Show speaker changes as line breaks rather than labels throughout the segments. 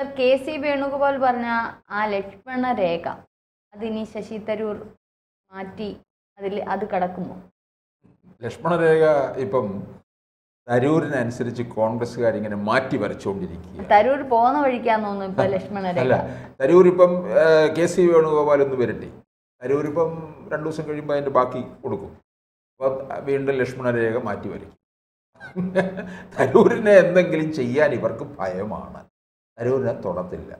Sir K C. Venugopal പറഞ്ഞ ആ ലക്ഷ്മണ രേഖ അതിനി ശശി തരൂർ മാറ്റി അത് കടക്കുമോ?
ലക്ഷ്മണരേഖ ഇപ്പം തരൂരിനനുസരിച്ച് കോൺഗ്രസ്സുകാരിങ്ങനെ മാറ്റി വരച്ചുകൊണ്ടിരിക്കുക.
തരൂർ പോകുന്ന വഴിക്കാന്ന് തോന്നുന്നു ഇപ്പൊ ലക്ഷ്മണ രേഖ.
അല്ല, തരൂർ ഇപ്പം കെ.സി. വേണുഗോപാൽ ഒന്ന് വരട്ടെ, തരൂർ ഇപ്പം 2 ദിവസം കഴിയുമ്പോൾ അതിൻ്റെ ബാക്കി കൊടുക്കും. അപ്പം വീണ്ടും ലക്ഷ്മണരേഖ മാറ്റി വരയ്ക്കും. തരൂരിനെ എന്തെങ്കിലും ചെയ്യാൻ ഇവർക്ക് ഭയമാണ്. തരൂരിനെ തൊടത്തില്ല.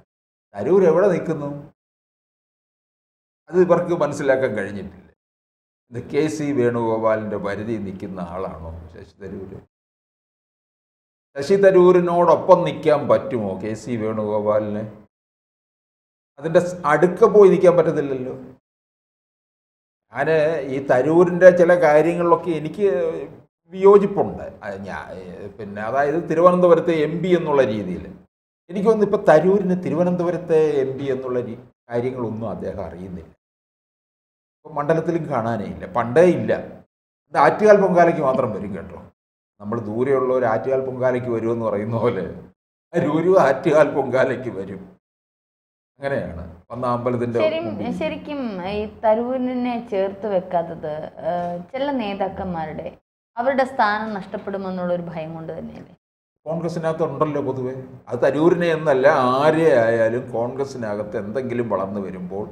തരൂർ എവിടെ നിൽക്കുന്നു അത് ഇവർക്ക് മനസ്സിലാക്കാൻ കഴിഞ്ഞിട്ടില്ല. ഇത് കെ.സി. വേണുഗോപാലിൻ്റെ പരിധി നിൽക്കുന്ന ആളാണോ ശശി തരൂർ? ശശി തരൂരിനോടൊപ്പം നിൽക്കാൻ പറ്റുമോ കെ.സി. വേണുഗോപാലിന്? അതിൻ്റെ അടുക്ക പോയി നിൽക്കാൻ പറ്റത്തില്ലല്ലോ. ഞാൻ ഈ തരൂരിൻ്റെ ചില കാര്യങ്ങളിലൊക്കെ എനിക്ക് വിയോജിപ്പുണ്ട്. പിന്നെ അതായത് തിരുവനന്തപുരത്തെ MP എന്നുള്ള രീതിയിൽ എനിക്കൊന്നും ഇപ്പോൾ തരൂരിന് തിരുവനന്തപുരത്തെ MP എന്നുള്ള കാര്യങ്ങളൊന്നും അദ്ദേഹം അറിയുന്നില്ല. ഇപ്പം മണ്ഡലത്തിലും കാണാനേ ഇല്ല, പണ്ടേ ഇല്ല. ഇത് ആറ്റുകാൽ പൊങ്കാലയ്ക്ക് മാത്രം വരും കേട്ടോ. നമ്മൾ ദൂരെയുള്ളവർ ആറ്റുകാൽ പൊങ്കാലയ്ക്ക് വരുമെന്ന് പറയുന്ന പോലെ തരൂരും ആറ്റുകാൽ പൊങ്കാലയ്ക്ക് വരും. അങ്ങനെയാണ് വന്ന അമ്പലത്തിൻ്റെ.
ശരിക്കും ഈ തരൂരിനെ ചേർത്ത് വെക്കാത്തത് ചില നേതാക്കന്മാരുടെ അവരുടെ സ്ഥാനം നഷ്ടപ്പെടുമെന്നുള്ളൊരു ഭയം കൊണ്ട് തന്നെയല്ലേ?
കോൺഗ്രസിനകത്ത് ഉണ്ടല്ലോ പൊതുവെ. അത് തരൂരിനെ എന്നല്ല, ആരെ ആയാലും കോൺഗ്രസിനകത്ത് എന്തെങ്കിലും വളർന്നു വരുമ്പോൾ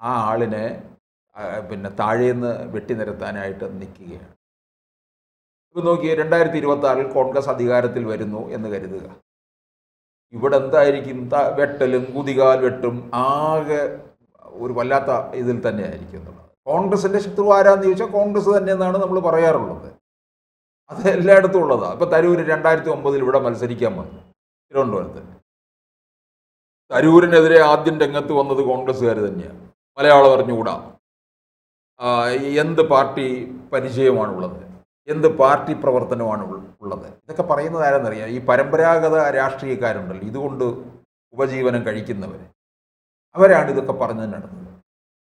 ആ ആളിനെ പിന്നെ താഴേന്ന് വെട്ടിനിരത്താനായിട്ട് നിൽക്കുകയാണ്. ഇപ്പം നോക്കിയേ, 2026 കോൺഗ്രസ് അധികാരത്തിൽ വരുന്നു എന്ന് കരുതുക. ഇവിടെ എന്തായിരിക്കും? വെട്ടലും കുതികാൽ വെട്ടും ആകെ ഒരു വല്ലാത്ത ഇതിൽ തന്നെ ആയിരിക്കും എന്നുള്ളത്. കോൺഗ്രസിൻ്റെ ശത്രു ആരാന്ന് ചോദിച്ചാൽ കോൺഗ്രസ് തന്നെ എന്നാണ് നമ്മൾ പറയാറുള്ളത്. അത് എല്ലായിടത്തും ഉള്ളതാണ്. ഇപ്പം തരൂര് 2009 ഇവിടെ മത്സരിക്കാൻ വന്നു തിരുവനന്തപുരത്ത്. തരൂരിനെതിരെ ആദ്യം രംഗത്ത് വന്നത് കോൺഗ്രസ്സുകാർ തന്നെയാണ്. മലയാളം അറിഞ്ഞുകൂടാ, എന്ത് പാർട്ടി പരിചയമാണുള്ളത്, എന്ത് പാർട്ടി പ്രവർത്തനമാണ് ഉള്ളത്, ഇതൊക്കെ പറയുന്നത് ആരെന്നറിയാം? ഈ പരമ്പരാഗത രാഷ്ട്രീയക്കാരുണ്ടല്ലോ, ഇതുകൊണ്ട് ഉപജീവനം കഴിക്കുന്നവർ, അവരാണ് ഇതൊക്കെ പറഞ്ഞു നടന്നത്.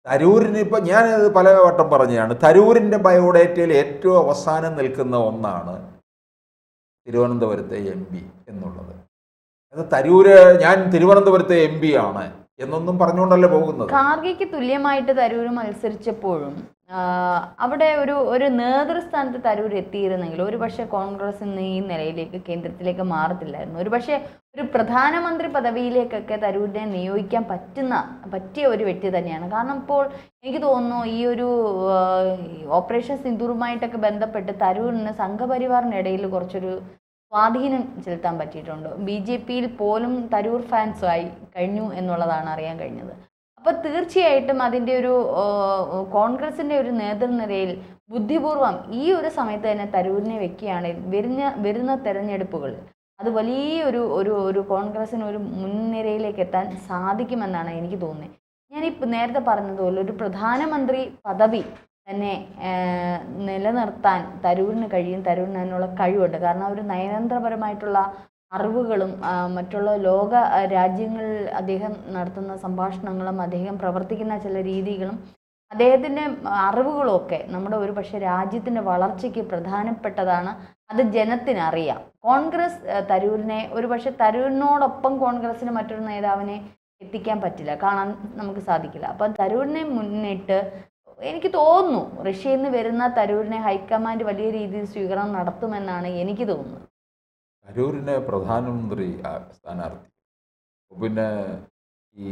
തരൂരിന് ഇപ്പം ഞാനത് പല വട്ടം പറഞ്ഞതാണ്, തരൂരിൻ്റെ ബയോഡേറ്റയിൽ ഏറ്റവും അവസാനം നിൽക്കുന്ന ഒന്നാണ് തിരുവനന്തപുരത്തെ MP എന്നുള്ളത്. അത് തരൂര് ഞാൻ തിരുവനന്തപുരത്തെ MP ആണ് എന്നൊന്നും പറഞ്ഞുകൊണ്ടല്ലേ പോകുന്നത്.
ഖാർഗെയ്ക്ക് തുല്യമായിട്ട് തരൂർ മത്സരിച്ചപ്പോഴും അവിടെ ഒരു നേതൃസ്ഥാനത്ത് തരൂർ എത്തിയിരുന്നെങ്കിൽ ഒരുപക്ഷെ കോൺഗ്രസ് ഇന്ന് ഈ നിലയിലേക്ക് കേന്ദ്രത്തിലേക്ക് മാറത്തില്ലായിരുന്നു. ഒരുപക്ഷെ ഒരു പ്രധാനമന്ത്രി പദവിയിലേക്കൊക്കെ തരൂരിനെ നിയോഗിക്കാൻ പറ്റിയ ഒരു വ്യക്തി തന്നെയാണ്. കാരണം ഇപ്പോൾ എനിക്ക് തോന്നുന്നു ഈ ഒരു ഓപ്പറേഷൻ സിന്ദൂറുമായിട്ടൊക്കെ ബന്ധപ്പെട്ട് തരൂരിന് സംഘപരിവാറിനിടയിൽ കുറച്ചൊരു സ്വാധീനം ചെലുത്താൻ പറ്റിയിട്ടുണ്ട്. BJPയിൽ പോലും തരൂർ ഫാൻസായി കഴിഞ്ഞു എന്നുള്ളതാണ് അറിയാൻ കഴിഞ്ഞത്. അപ്പോൾ തീർച്ചയായിട്ടും അതിൻ്റെ ഒരു കോൺഗ്രസിൻ്റെ ഒരു നേതൃനിരയിൽ ബുദ്ധിപൂർവം ഈ ഒരു സമയത്ത് തന്നെ തരൂരിനെ വെക്കുകയാണെങ്കിൽ വരുന്ന തെരഞ്ഞെടുപ്പുകൾ അത് വലിയൊരു കോൺഗ്രസിന് ഒരു മുൻനിരയിലേക്ക് എത്താൻ സാധിക്കുമെന്നാണ് എനിക്ക് തോന്നുന്നത്. ഞാനിപ്പോൾ നേരത്തെ പറഞ്ഞതുപോലെ ഒരു പ്രധാനമന്ത്രി പദവി തന്നെ നിലനിർത്താൻ തരൂരിന് കഴിയും. തരൂരിന് അതിനുള്ള കഴിവുണ്ട്. കാരണം ഒരു നയതന്ത്രപരമായിട്ടുള്ള അറിവുകളും മറ്റുള്ള ലോക രാജ്യങ്ങളിൽ അദ്ദേഹം നടത്തുന്ന സംഭാഷണങ്ങളും അദ്ദേഹം പ്രവർത്തിക്കുന്ന ചില രീതികളും അദ്ദേഹത്തിൻ്റെ അറിവുകളൊക്കെ നമ്മുടെ ഒരു പക്ഷേ രാജ്യത്തിൻ്റെ വളർച്ചയ്ക്ക് പ്രധാനപ്പെട്ടതാണ്. അത് ജനത്തിനറിയാം. കോൺഗ്രസ് തരൂരിനെ ഒരു പക്ഷേ തരൂരിനോടൊപ്പം കോൺഗ്രസിന് മറ്റൊരു നേതാവിനെ എത്തിക്കാൻ പറ്റില്ല, കാണാൻ നമുക്ക് സാധിക്കില്ല. അപ്പം തരൂരിനെ മുന്നിട്ട് എനിക്ക് തോന്നുന്നു റഷ്യയിൽ നിന്ന് വരുന്ന തരൂരിനെ ഹൈക്കമാൻഡ് വലിയ രീതിയിൽ സ്വീകരണം നടത്തുമെന്നാണ് എനിക്ക് തോന്നുന്നത്.
തരൂരിനെ പ്രധാനമന്ത്രി സ്ഥാനാർത്ഥി, പിന്നെ ഈ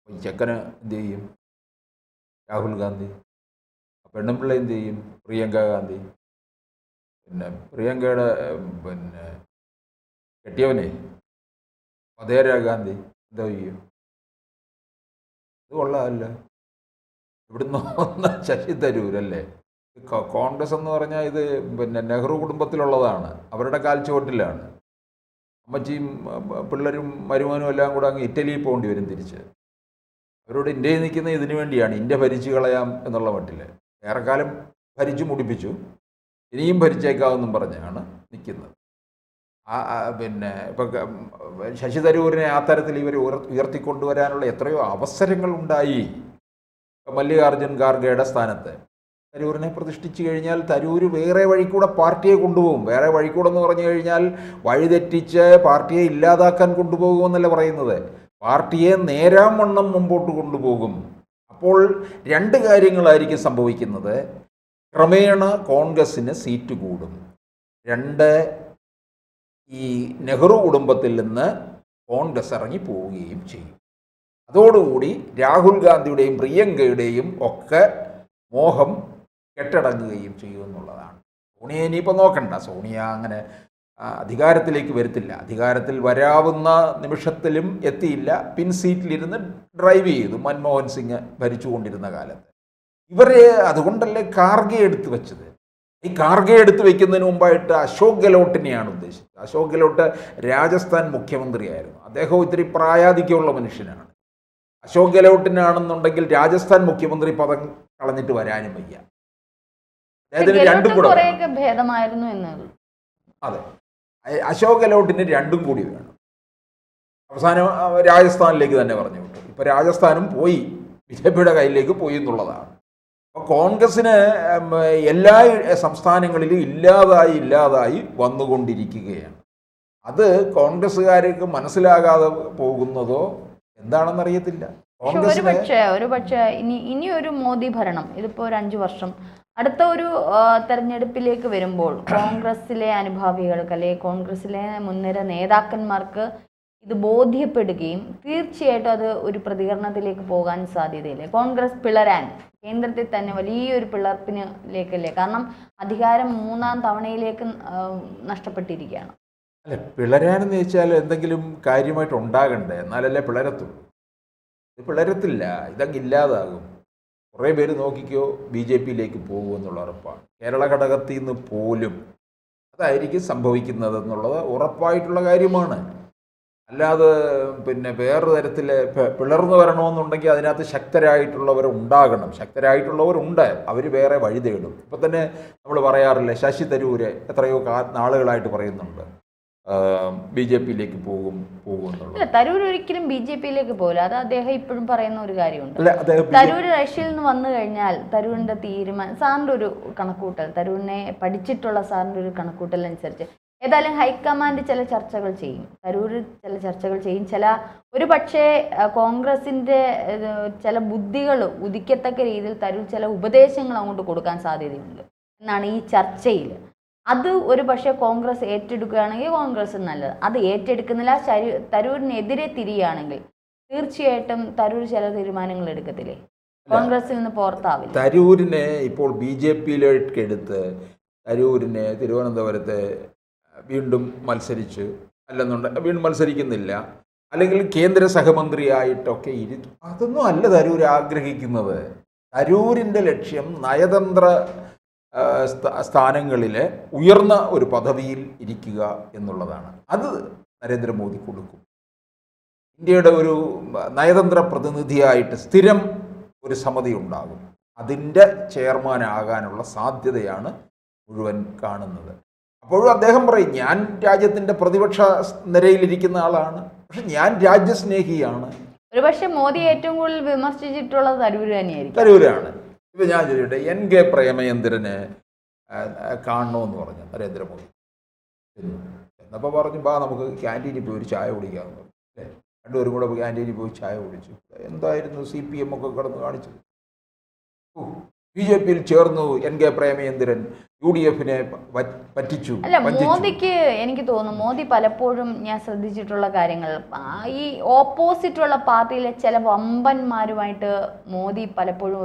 ചെക്കന് എന്ത് ചെയ്യും? രാഹുൽ ഗാന്ധി. പെണ്ണുമ്പിള്ള എന്ത് ചെയ്യും? പ്രിയങ്ക ഗാന്ധി. പിന്നെ പ്രിയങ്കയുടെ പിന്നെ കെട്ടിയവനെ വധേര ഗാന്ധി എന്തോ ചെയ്യും? ഇത് കൊള്ളാമല്ല. ഇവിടുന്ന് വന്ന ശശി തരൂരല്ലേ? കോൺഗ്രസ് എന്ന് പറഞ്ഞാൽ ഇത് പിന്നെ നെഹ്റു കുടുംബത്തിലുള്ളതാണ്. അവരുടെ കാൽച്ചുവട്ടിലാണ്. അമ്മച്ചിയും പിള്ളേരും മരുമോനും എല്ലാം കൂടെ അങ്ങ് ഇറ്റലിയിൽ പോകേണ്ടി വരും തിരിച്ച്. അവരോട് ഇന്ത്യയിൽ നിൽക്കുന്ന ഇതിനു വേണ്ടിയാണ്, ഇന്ത്യ ഭരിച്ചു കളയാം എന്നുള്ള മട്ടിൽ. ഏറെക്കാലം ഭരിച്ചു മുടിപ്പിച്ചു, ഇനിയും ഭരിച്ചേക്കാമെന്നും പറഞ്ഞാണ് നിൽക്കുന്നത്. പിന്നെ ഇപ്പം ശശി തരൂരിനെ ആ തരത്തിൽ ഇവർ ഉയർത്തിക്കൊണ്ടുവരാനുള്ള എത്രയോ അവസരങ്ങൾ ഉണ്ടായി. മല്ലികാർജുൻ ഖാർഗെയുടെ സ്ഥാനത്ത് തരൂരിനെ പ്രതിഷ്ഠിച്ചു കഴിഞ്ഞാൽ തരൂർ വേറെ വഴിക്കൂടെ പാർട്ടിയെ കൊണ്ടുപോകും. വേറെ വഴിക്കൂടെ എന്ന് പറഞ്ഞു കഴിഞ്ഞാൽ വഴിതെറ്റിച്ച് പാർട്ടിയെ ഇല്ലാതാക്കാൻ കൊണ്ടുപോകുമെന്നല്ല പറയുന്നത്, പാർട്ടിയെ നേരാവണ്ണം മുമ്പോട്ട് കൊണ്ടുപോകും. അപ്പോൾ രണ്ട് കാര്യങ്ങളായിരിക്കും സംഭവിക്കുന്നത്. ക്രമേണ കോൺഗ്രസ്സിന് സീറ്റ് കൂടും. രണ്ട്, ഈ നെഹ്റു കുടുംബത്തിൽ നിന്ന് കോൺഗ്രസ് ഇറങ്ങി പോവുകയും ചെയ്യും. അതോടുകൂടി രാഹുൽ ഗാന്ധിയുടെയും പ്രിയങ്കയുടെയും ഒക്കെ മോഹം കെട്ടടങ്ങുകയും ചെയ്യുമെന്നുള്ളതാണ്. സോണിയ ഇനിയിപ്പോൾ നോക്കണ്ട, സോണിയ അങ്ങനെ അധികാരത്തിലേക്ക് വരത്തില്ല. അധികാരത്തിൽ വരാവുന്ന നിമിഷത്തിലും എത്തിയില്ല. പിൻ സീറ്റിലിരുന്ന് ഡ്രൈവ് ചെയ്തു മൻമോഹൻ സിംഗ് ഭരിച്ചുകൊണ്ടിരുന്ന കാലത്ത്. ഇവരെ അതുകൊണ്ടല്ലേ കാർഗെ എടുത്തു വെച്ചത്. ഈ കാർഗെ എടുത്തു വയ്ക്കുന്നതിന് മുമ്പായിട്ട് അശോക് ഗെഹ്ലോട്ടിനെയാണ് ഉദ്ദേശിച്ചത്. അശോക് ഗെഹ്ലോട്ട് രാജസ്ഥാൻ മുഖ്യമന്ത്രിയായിരുന്നു. അദ്ദേഹം ഇത്തിരി പ്രായാധിക്യമുള്ള മനുഷ്യനാണ്. അശോക് ഗെഹ്ലോട്ടിനാണെന്നുണ്ടെങ്കിൽ രാജസ്ഥാൻ മുഖ്യമന്ത്രി പദം കളഞ്ഞിട്ട് വരാനും വയ്യ. അദ്ദേഹത്തിന് രണ്ടും കൂടെ
ഭേദമായിരുന്നു എന്നത്.
അതെ, അശോക് ഗെഹ്ലോട്ടിന് രണ്ടും കൂടി വേണം. അവസാനം രാജസ്ഥാനിലേക്ക് തന്നെ പറഞ്ഞു വിട്ടു. ഇപ്പൊ രാജസ്ഥാനും പോയി, ബിജെപിയുടെ കയ്യിലേക്ക് പോയി എന്നുള്ളതാണ്. അപ്പോൾ കോൺഗ്രസ്സിന് എല്ലാ സംസ്ഥാനങ്ങളിലും ഇല്ലാതായി വന്നുകൊണ്ടിരിക്കുകയാണ്. അത് കോൺഗ്രസ്സുകാർക്ക് മനസ്സിലാകാതെ പോകുന്നതോ എന്താണെന്നറിയത്തില്ല.
ഒരുപക്ഷെ ഇനി ഒരു മോദി ഭരണം, ഇതിപ്പോ ഒരു 5 വർഷം, അടുത്ത ഒരു തെരഞ്ഞെടുപ്പിലേക്ക് വരുമ്പോൾ കോൺഗ്രസിലെ അനുഭാവികൾക്ക് അല്ലെങ്കിൽ കോൺഗ്രസിലെ മുൻനിര നേതാക്കന്മാർക്ക് ഇത് ബോധ്യപ്പെടുകയും തീർച്ചയായിട്ടും അത് ഒരു പ്രതികരണത്തിലേക്ക് പോകാൻ സാധ്യതയില്ലേ? കോൺഗ്രസ് പിളരാൻ കേന്ദ്രത്തിൽ തന്നെ വലിയൊരു പിളർപ്പിനിലേക്കല്ലേ? കാരണം അധികാരം 3ാം തവണയിലേക്ക് നഷ്ടപ്പെട്ടിരിക്കുകയാണ്.
അല്ല, പിളരാനെന്ന് വെച്ചാൽ എന്തെങ്കിലും കാര്യമായിട്ട് ഉണ്ടാകണ്ടേ, എന്നാലല്ലേ പിളരത്തുള്ളൂ. ഇത് പിളരത്തില്ല, ഇതങ്ങ് ഇല്ലാതാകും. കുറേ പേര് നോക്കിക്കോ BJP-യിലേക്ക് പോകുമെന്നുള്ള ഉറപ്പാണ്. കേരള ഘടകത്തിൽ നിന്ന് പോലും അതായിരിക്കും സംഭവിക്കുന്നതെന്നുള്ളത് ഉറപ്പായിട്ടുള്ള കാര്യമാണ്. അല്ലാതെ പിന്നെ വേറെ തരത്തിൽ പിളർന്നു വരണമെന്നുണ്ടെങ്കിൽ അതിനകത്ത് ശക്തരായിട്ടുള്ളവരുണ്ടാകണം. ശക്തരായിട്ടുള്ളവരുണ്ട്, അവർ വേറെ വഴി തേടും. ഇപ്പം തന്നെ നമ്മൾ പറയാറില്ലേ, ശശി തരൂര് എത്രയോ നാളുകളായിട്ട് പറയുന്നുണ്ട് BJP-യിലേക്ക് പോകുമെന്നുള്ളത്.
തരൂർ ഒരിക്കലും BJP-യിലേക്ക് പോകില്ല. അത് അദ്ദേഹം ഇപ്പോഴും പറയുന്ന ഒരു കാര്യമുണ്ട്. തരൂർ റഷ്യയിൽ നിന്ന് വന്നു കഴിഞ്ഞാൽ തരൂരിന്റെ തീരുമാനം, സാറിന്റെ ഒരു കണക്കൂട്ടൽ, തരൂരിനെ പഠിച്ചിട്ടുള്ള സാറിന്റെ ഒരു കണക്കൂട്ടൽ അനുസരിച്ച് ഏതായാലും ഹൈക്കമാൻഡ് ചില ചർച്ചകൾ ചെയ്യും, തരൂർ ചില ചർച്ചകൾ ചെയ്യും. ഒരു പക്ഷേ കോൺഗ്രസിന്റെ ചില ബുദ്ധികൾ ഉദിക്കത്തക്ക രീതിയിൽ തരൂർ ചില ഉപദേശങ്ങൾ അങ്ങോട്ട് കൊടുക്കാൻ സാധ്യതയുണ്ട് എന്നാണ് ഈ ചർച്ചയിൽ. അത് ഒരു പക്ഷേ കോൺഗ്രസ് ഏറ്റെടുക്കുകയാണെങ്കിൽ കോൺഗ്രസ് നല്ലത്. അത് ഏറ്റെടുക്കുന്നില്ല, തരൂരിനെതിരെ തിരിയുകയാണെങ്കിൽ തീർച്ചയായിട്ടും തരൂർ ചില തീരുമാനങ്ങൾ എടുക്കത്തില്ലേ, കോൺഗ്രസിൽ നിന്ന് പുറത്താവില്ല.
തരൂരിനെ ഇപ്പോൾ BJP-യിലേക്ക് എടുത്ത് തരൂരിനെ തിരുവനന്തപുരത്ത് വീണ്ടും മത്സരിച്ച്, വീണ്ടും മത്സരിക്കുന്നില്ല, അല്ലെങ്കിൽ കേന്ദ്ര സഹമന്ത്രിയായിട്ടൊക്കെ ഇരുത്തും. അതൊന്നും അല്ല തരൂർ ആഗ്രഹിക്കുന്നത്. തരൂരിൻ്റെ ലക്ഷ്യം നയതന്ത്ര സ്ഥാനങ്ങളിൽ ഉയർന്ന ഒരു പദവിയിൽ ഇരിക്കുക എന്നുള്ളതാണ്. അത് നരേന്ദ്രമോദി കൊടുക്കും. ഇന്ത്യയുടെ ഒരു നയതന്ത്ര പ്രതിനിധിയായിട്ട് സ്ഥിരം ഒരു സമിതി ഉണ്ടാകും. അതിൻ്റെ ചെയർമാനാകാനുള്ള സാധ്യതയാണ് മുഴുവൻ കാണുന്നത്. അപ്പോഴും അദ്ദേഹം പറയും, ഞാൻ രാജ്യത്തിൻ്റെ പ്രതിപക്ഷ നിരയിലിരിക്കുന്ന ആളാണ്, പക്ഷെ ഞാൻ രാജ്യസ്നേഹിയാണ്.
ഒരുപക്ഷെ മോദി ഏറ്റവും കൂടുതൽ വിമർശിച്ചിട്ടുള്ളത് തരൂര് തന്നെയായിരിക്കും.
തരൂരാണ്. ഇപ്പം ഞാൻ ചോദിക്കട്ടെ, NK പ്രേമചന്ദ്രനെ കാണണമെന്ന് പറഞ്ഞു നരേന്ദ്രമോദി. എന്നപ്പോൾ പറഞ്ഞു, ബാ നമുക്ക് ക്യാൻറ്റീനിൽ പോയി ഒരു ചായ കുടിക്കാമെന്ന് പറഞ്ഞു. അല്ലേ, രണ്ടുപേരും കൂടെ ക്യാൻറ്റീനിൽ പോയി ചായ കുടിച്ചു. എന്തായിരുന്നു CPM ഒക്കെ കിടന്ന് കാണിച്ചത്. BJP-യിൽ ചേർന്നു NK പ്രേമചന്ദ്രൻ, UDF-നെ പറ്റിച്ചു.
അല്ല, മോദിക്ക് എനിക്ക് തോന്നുന്നു, മോദി പലപ്പോഴും ഞാൻ ശ്രദ്ധിച്ചിട്ടുള്ള കാര്യങ്ങൾ, ഈ ഓപ്പോസിറ്റുള്ള പാർട്ടിയിലെ ചില വമ്പന്മാരുമായിട്ട് മോദി പലപ്പോഴും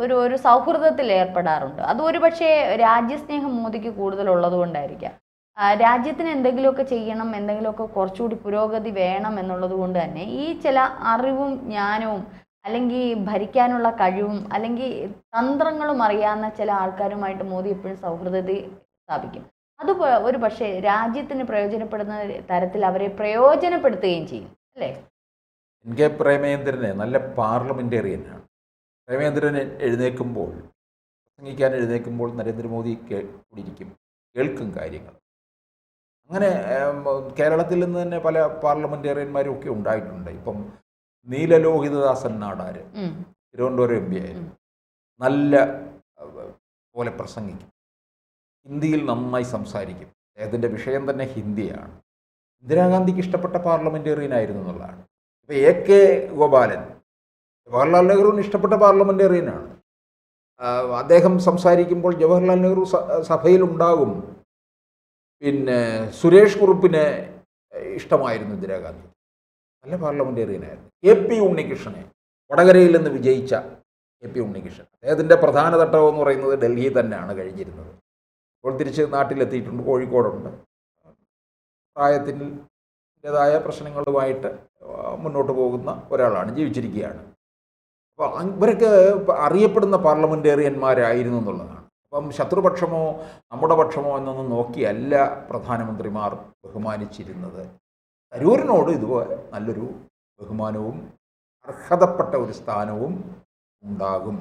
ഒരു സൗഹൃദത്തിൽ ഏർപ്പെടാറുണ്ട്. അത് ഒരു പക്ഷേ രാജ്യസ്നേഹം മോദിക്ക് കൂടുതലുള്ളത് കൊണ്ടായിരിക്കാം. രാജ്യത്തിന് എന്തെങ്കിലുമൊക്കെ ചെയ്യണം, എന്തെങ്കിലുമൊക്കെ കുറച്ചുകൂടി പുരോഗതി വേണം എന്നുള്ളത് കൊണ്ട് തന്നെ ഈ ചില അറിവും ജ്ഞാനവും അല്ലെങ്കിൽ ഭരിക്കാനുള്ള കഴിവും അല്ലെങ്കിൽ തന്ത്രങ്ങളും അറിയാവുന്ന ചില ആൾക്കാരുമായിട്ട് മോദി എപ്പോഴും സൗഹൃദത്തിൽ സ്ഥാപിക്കും. അത് ഒരു പക്ഷേ രാജ്യത്തിന് പ്രയോജനപ്പെടുന്ന തരത്തിൽ അവരെ പ്രയോജനപ്പെടുത്തുകയും ചെയ്യും, അല്ലേ?
NK പ്രേമചന്ദ്രനെ നല്ല പാർലമെന്റേറിയനാണ്. പ്രേമചന്ദ്രൻ പ്രസംഗിക്കാൻ എഴുന്നേൽക്കുമ്പോൾ നരേന്ദ്രമോദി കൂടിയിരിക്കും, കേൾക്കും കാര്യങ്ങൾ. അങ്ങനെ കേരളത്തിൽ നിന്ന് തന്നെ പല പാർലമെന്റേറിയന്മാരും ഒക്കെ ഉണ്ടായിട്ടുണ്ട്. ഇപ്പം നീലലോഹിതദാസൻ നാടാര് തിരുവനന്തപുരം MP ആയിരുന്നു. നല്ല പോലെ പ്രസംഗിക്കും, ഹിന്ദിയിൽ നന്നായി സംസാരിക്കും. അദ്ദേഹത്തിൻ്റെ വിഷയം തന്നെ ഹിന്ദിയാണ്. ഇന്ദിരാഗാന്ധിക്ക് ഇഷ്ടപ്പെട്ട പാർലമെൻറ്റേറിയൻ ആയിരുന്നു എന്നുള്ളതാണ്. ഇപ്പോൾ AK ഗോപാലൻ ജവഹർലാൽ നെഹ്റുവിന് ഇഷ്ടപ്പെട്ട പാർലമെൻറ്റേറിയനാണ്. അദ്ദേഹം സംസാരിക്കുമ്പോൾ ജവഹർലാൽ നെഹ്റു സഭയിലുണ്ടാകും. പിന്നെ സുരേഷ് കുറുപ്പിനെ ഇഷ്ടമായിരുന്നു ഇന്ദിരാഗാന്ധി, നല്ല പാർലമെൻറ്റേറിയനായിരുന്നു. KP ഉണ്ണികൃഷ്ണനെ, വടകരയിൽ നിന്ന് വിജയിച്ച KP ഉണ്ണികൃഷ്ണൻ, അദ്ദേഹത്തിൻ്റെ പ്രധാന തട്ടകം എന്ന് പറയുന്നത് ഡൽഹി തന്നെയാണ് കഴിഞ്ഞിരുന്നത്. ഇപ്പോൾ തിരിച്ച് നാട്ടിലെത്തിയിട്ടുണ്ട്, കോഴിക്കോടുണ്ട്. പ്രായത്തിൻ്റെതായ പ്രശ്നങ്ങളുമായിട്ട് മുന്നോട്ട് പോകുന്ന ഒരാളാണ്, ജീവിച്ചിരിക്കുകയാണ്. അപ്പോൾ ഇവരൊക്കെ അറിയപ്പെടുന്ന പാർലമെൻറ്റേറിയന്മാരായിരുന്നു എന്നുള്ളതാണ്. അപ്പം ശത്രുപക്ഷമോ നമ്മുടെ പക്ഷമോ എന്നൊന്നും നോക്കിയല്ല പ്രധാനമന്ത്രിമാർ ബഹുമാനിച്ചിരുന്നത്. തരൂരിനോട് ഇതുപോലെ നല്ലൊരു ബഹുമാനവും അർഹതപ്പെട്ട ഒരു സ്ഥാനവും ഉണ്ടാകും.